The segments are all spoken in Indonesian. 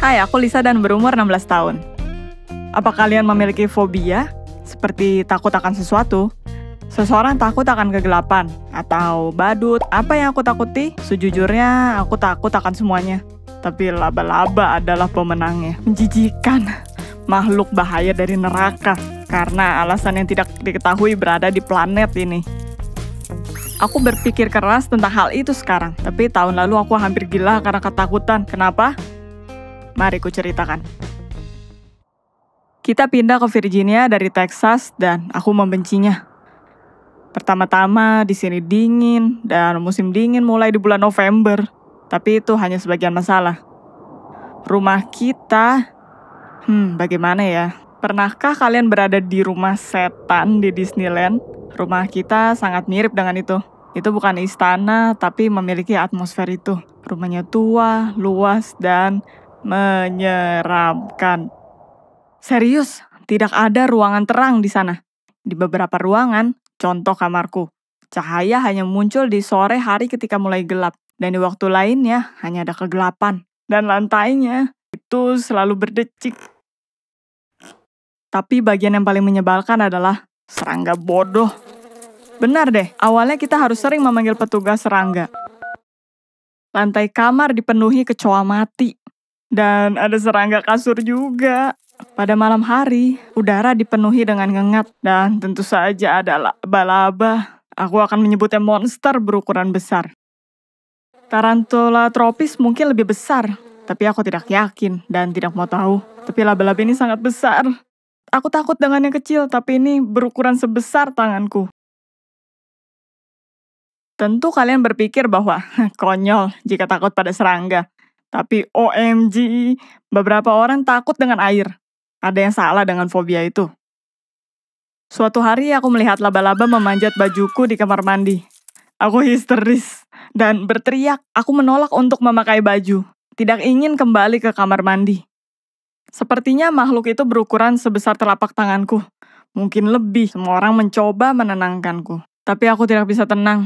Hai, aku Lisa dan berumur 16 tahun. Apa kalian memiliki fobia? Seperti takut akan sesuatu? Seseorang takut akan kegelapan? Atau badut? Apa yang aku takuti? Sejujurnya, aku takut akan semuanya. Tapi laba-laba adalah pemenangnya. Menjijikan. Makhluk bahaya dari neraka. Karena alasan yang tidak diketahui berada di planet ini. Aku berpikir keras tentang hal itu sekarang. Tapi tahun lalu aku hampir gila karena ketakutan. Kenapa? Mari ku ceritakan. Kita pindah ke Virginia dari Texas dan aku membencinya. Pertama-tama di sini dingin dan musim dingin mulai di bulan November. Tapi itu hanya sebagian masalah. Rumah kita, bagaimana ya? Pernahkah kalian berada di rumah setan di Disneyland? Rumah kita sangat mirip dengan itu. Itu bukan istana, tapi memiliki atmosfer itu. Rumahnya tua, luas, dan menyeramkan. Serius, tidak ada ruangan terang di sana. Di beberapa ruangan, contoh kamarku, cahaya hanya muncul di sore hari ketika mulai gelap. Dan di waktu lainnya, hanya ada kegelapan. Dan lantainya, itu selalu berdecik. Tapi bagian yang paling menyebalkan adalah serangga bodoh. Benar deh, awalnya kita harus sering memanggil petugas serangga. Lantai kamar dipenuhi kecoa mati. Dan ada serangga kasur juga. Pada malam hari, udara dipenuhi dengan ngengat. Dan tentu saja ada laba-laba. Aku akan menyebutnya monster berukuran besar. Tarantula tropis mungkin lebih besar. Tapi aku tidak yakin dan tidak mau tahu. Tapi laba-laba ini sangat besar. Aku takut dengan yang kecil, tapi ini berukuran sebesar tanganku. Tentu kalian berpikir bahwa konyol jika takut pada serangga. Tapi OMG, beberapa orang takut dengan air. Ada yang salah dengan fobia itu. Suatu hari aku melihat laba-laba memanjat bajuku di kamar mandi. Aku histeris dan berteriak. Aku menolak untuk memakai baju. Tidak ingin kembali ke kamar mandi. Sepertinya makhluk itu berukuran sebesar telapak tanganku. Mungkin lebih. Semua orang mencoba menenangkanku. Tapi aku tidak bisa tenang.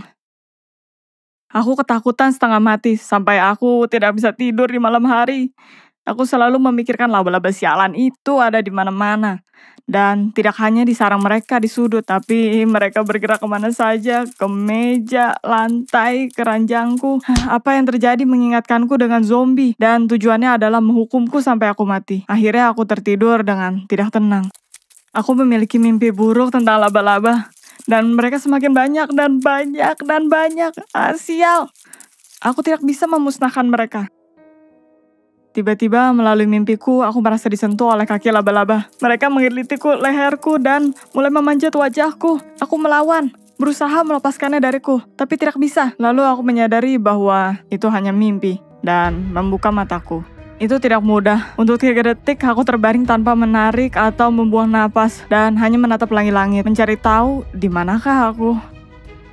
Aku ketakutan setengah mati, sampai aku tidak bisa tidur di malam hari. Aku selalu memikirkan laba-laba sialan itu ada di mana-mana. Dan tidak hanya di sarang mereka di sudut, tapi mereka bergerak kemana saja, ke meja, lantai, keranjangku. Apa yang terjadi mengingatkanku dengan zombie, dan tujuannya adalah menghukumku sampai aku mati. Akhirnya aku tertidur dengan tidak tenang. Aku memiliki mimpi buruk tentang laba-laba. Dan mereka semakin banyak dan banyak dan banyak. Sial. Aku tidak bisa memusnahkan mereka. Tiba-tiba melalui mimpiku, aku merasa disentuh oleh kaki laba-laba. Mereka menggelitiku leherku dan mulai memanjat wajahku. Aku melawan, berusaha melepaskannya dariku, tapi tidak bisa. Lalu aku menyadari bahwa itu hanya mimpi dan membuka mataku. Itu tidak mudah. Untuk 3 detik aku terbaring tanpa menarik atau membuang napas dan hanya menatap langit-langit, mencari tahu di manakah aku.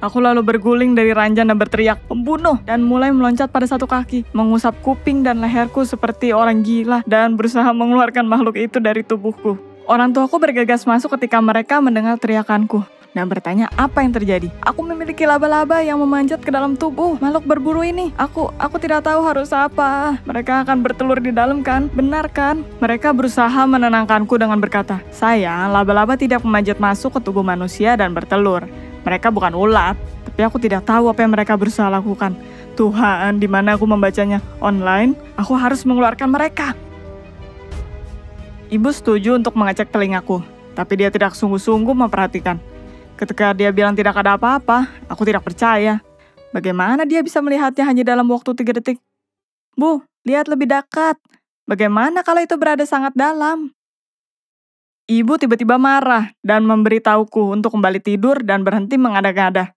Aku lalu berguling dari ranjang dan berteriak, "Pembunuh!" dan mulai meloncat pada satu kaki, mengusap kuping dan leherku seperti orang gila dan berusaha mengeluarkan makhluk itu dari tubuhku. Orang tuaku bergegas masuk ketika mereka mendengar teriakanku dan bertanya apa yang terjadi. Aku memiliki laba-laba yang memanjat ke dalam tubuh makhluk berburu ini. Aku tidak tahu harus apa. Mereka akan bertelur di dalam kan? Benar kan? Mereka berusaha menenangkanku dengan berkata, "Sayang, laba-laba tidak memanjat masuk ke tubuh manusia dan bertelur. Mereka bukan ulat." Tapi aku tidak tahu apa yang mereka berusaha lakukan. Tuhan, di mana aku membacanya? Online? Aku harus mengeluarkan mereka. Ibu setuju untuk mengecek telingaku, tapi dia tidak sungguh-sungguh memperhatikan. Ketika dia bilang tidak ada apa-apa, aku tidak percaya. Bagaimana dia bisa melihatnya hanya dalam waktu 3 detik? "Bu, lihat lebih dekat. Bagaimana kalau itu berada sangat dalam?" Ibu tiba-tiba marah dan memberitahuku untuk kembali tidur dan berhenti mengada-ngada.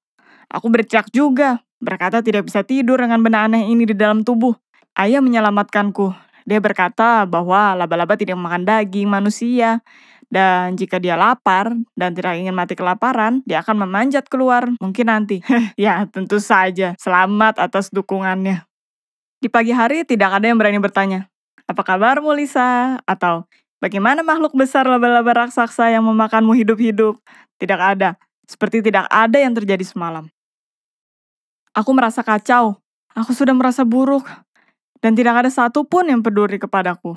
Aku berteriak juga, berkata tidak bisa tidur dengan benda aneh ini di dalam tubuh. Ayah menyelamatkanku. Dia berkata bahwa laba-laba tidak makan daging manusia. Dan jika dia lapar dan tidak ingin mati kelaparan, dia akan memanjat keluar, mungkin nanti. Ya, tentu saja. Selamat atas dukungannya. Di pagi hari tidak ada yang berani bertanya, "Apa kabarmu, Lisa?" Atau, "Bagaimana makhluk besar laba-laba raksasa yang memakanmu hidup-hidup?" Tidak ada. Seperti tidak ada yang terjadi semalam. Aku merasa kacau. Aku sudah merasa buruk. dan tidak ada satupun yang peduli kepadaku.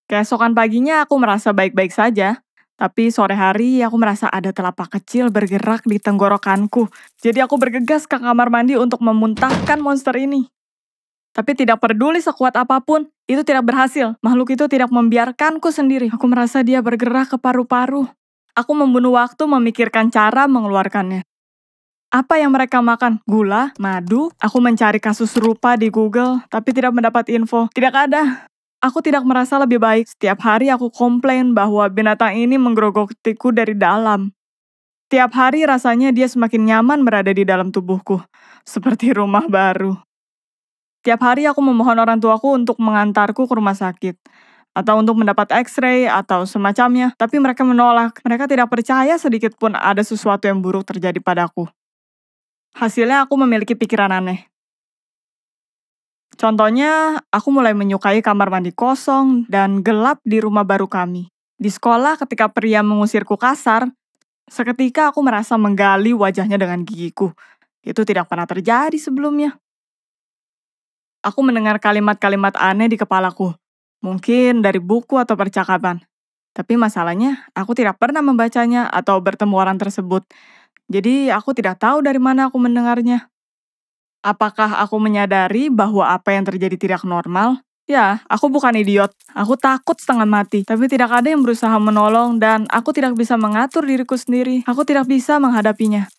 Keesokan paginya aku merasa baik-baik saja, tapi sore hari aku merasa ada telapak kecil bergerak di tenggorokanku. Jadi aku bergegas ke kamar mandi untuk memuntahkan monster ini. Tapi tidak peduli sekuat apapun, itu tidak berhasil. Makhluk itu tidak membiarkanku sendiri. Aku merasa dia bergerak ke paru-paru. Aku membunuh waktu memikirkan cara mengeluarkannya. Apa yang mereka makan? Gula? Madu? Aku mencari kasus serupa di Google, tapi tidak mendapat info. Tidak ada. Aku tidak merasa lebih baik. Setiap hari aku komplain bahwa binatang ini menggerogotiku dari dalam. Tiap hari rasanya dia semakin nyaman berada di dalam tubuhku. Seperti rumah baru. Tiap hari aku memohon orang tuaku untuk mengantarku ke rumah sakit. Atau untuk mendapat x-ray atau semacamnya. Tapi mereka menolak. Mereka tidak percaya sedikit pun ada sesuatu yang buruk terjadi padaku. Hasilnya aku memiliki pikiran aneh. Contohnya, aku mulai menyukai kamar mandi kosong dan gelap di rumah baru kami. Di sekolah ketika pria mengusirku kasar, seketika aku merasa menggali wajahnya dengan gigiku. Itu tidak pernah terjadi sebelumnya. Aku mendengar kalimat-kalimat aneh di kepalaku. Mungkin dari buku atau percakapan. Tapi masalahnya, aku tidak pernah membacanya atau bertemu orang tersebut. Jadi, aku tidak tahu dari mana aku mendengarnya. Apakah aku menyadari bahwa apa yang terjadi tidak normal? Ya, aku bukan idiot. Aku takut setengah mati. Tapi tidak ada yang berusaha menolong dan aku tidak bisa mengatur diriku sendiri. Aku tidak bisa menghadapinya.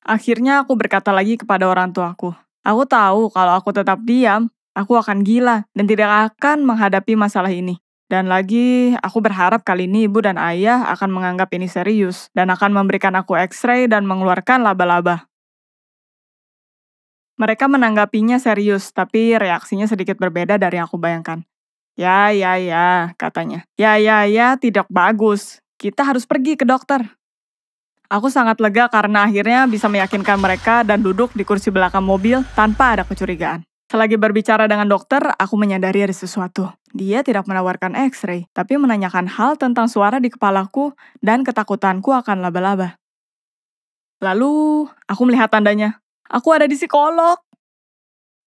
Akhirnya aku berkata lagi kepada orang tuaku. Aku tahu kalau aku tetap diam, aku akan gila dan tidak akan menghadapi masalah ini. Dan lagi, aku berharap kali ini ibu dan ayah akan menganggap ini serius dan akan memberikan aku x-ray dan mengeluarkan laba-laba. Mereka menanggapinya serius, tapi reaksinya sedikit berbeda dari yang aku bayangkan. Ya, katanya. Ya, tidak bagus. Kita harus pergi ke dokter. Aku sangat lega karena akhirnya bisa meyakinkan mereka dan duduk di kursi belakang mobil tanpa ada kecurigaan. Selagi berbicara dengan dokter, aku menyadari ada sesuatu. Dia tidak menawarkan x-ray, tapi menanyakan hal tentang suara di kepalaku dan ketakutanku akan laba-laba. Lalu, aku melihat tandanya. Aku ada di psikolog.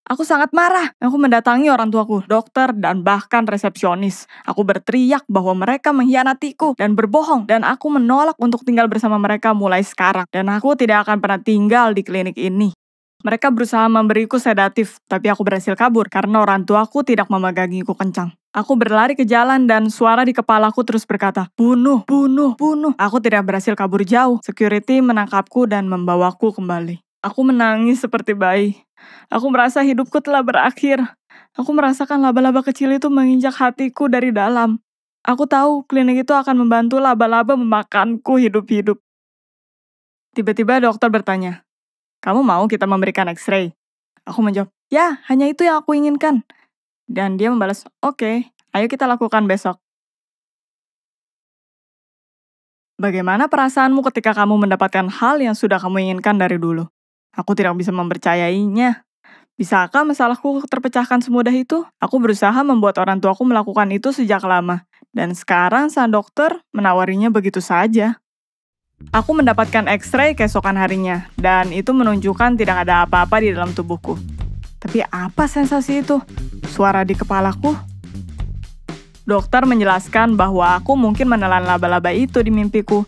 Aku sangat marah. Aku mendatangi orang tuaku, dokter, dan bahkan resepsionis. Aku berteriak bahwa mereka mengkhianatiku dan berbohong. Dan aku menolak untuk tinggal bersama mereka mulai sekarang. Dan aku tidak akan pernah tinggal di klinik ini. Mereka berusaha memberiku sedatif, tapi aku berhasil kabur karena orang tuaku tidak memegangiku kencang. Aku berlari ke jalan dan suara di kepalaku terus berkata, bunuh, bunuh, bunuh. Aku tidak berhasil kabur jauh. Security menangkapku dan membawaku kembali. Aku menangis seperti bayi. Aku merasa hidupku telah berakhir. Aku merasakan laba-laba kecil itu menginjak hatiku dari dalam. Aku tahu klinik itu akan membantu laba-laba memakanku hidup-hidup. Tiba-tiba dokter bertanya, kamu mau kita memberikan x-ray? Aku menjawab, ya, hanya itu yang aku inginkan. Dan dia membalas, oke, ayo kita lakukan besok. Bagaimana perasaanmu ketika kamu mendapatkan hal yang sudah kamu inginkan dari dulu? Aku tidak bisa mempercayainya. Bisakah masalahku terpecahkan semudah itu? Aku berusaha membuat orang tuaku melakukan itu sejak lama. Dan sekarang sang dokter menawarinya begitu saja. Aku mendapatkan x-ray keesokan harinya. Dan itu menunjukkan tidak ada apa-apa di dalam tubuhku. Tapi apa sensasi itu? Suara di kepalaku? Dokter menjelaskan bahwa aku mungkin menelan laba-laba itu di mimpiku.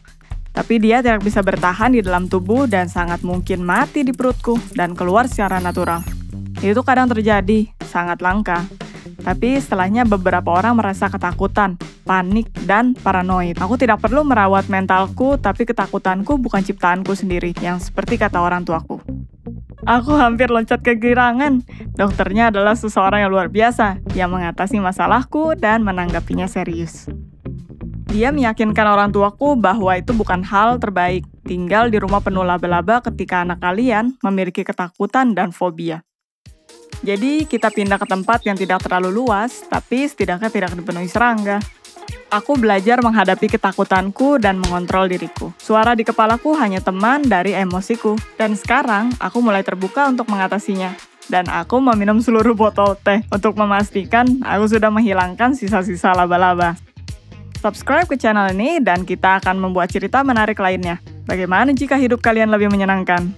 Tapi dia tidak bisa bertahan di dalam tubuh dan sangat mungkin mati di perutku dan keluar secara natural. Itu kadang terjadi, sangat langka. Tapi setelahnya beberapa orang merasa ketakutan, panik, dan paranoid. Aku tidak perlu merawat mentalku, tapi ketakutanku bukan ciptaanku sendiri, yang seperti kata orang tuaku. Aku hampir loncat kegirangan. Dokternya adalah seseorang yang luar biasa, yang mengatasi masalahku dan menanggapinya serius. Dia meyakinkan orang tuaku bahwa itu bukan hal terbaik, tinggal di rumah penuh laba-laba ketika anak kalian memiliki ketakutan dan fobia. Jadi, kita pindah ke tempat yang tidak terlalu luas, tapi setidaknya tidak dipenuhi serangga. Aku belajar menghadapi ketakutanku dan mengontrol diriku. Suara di kepalaku hanya teman dari emosiku. Dan sekarang, aku mulai terbuka untuk mengatasinya. Dan aku meminum seluruh botol teh untuk memastikan aku sudah menghilangkan sisa-sisa laba-laba. Subscribe ke channel ini dan kita akan membuat cerita menarik lainnya. Bagaimana jika hidup kalian lebih menyenangkan?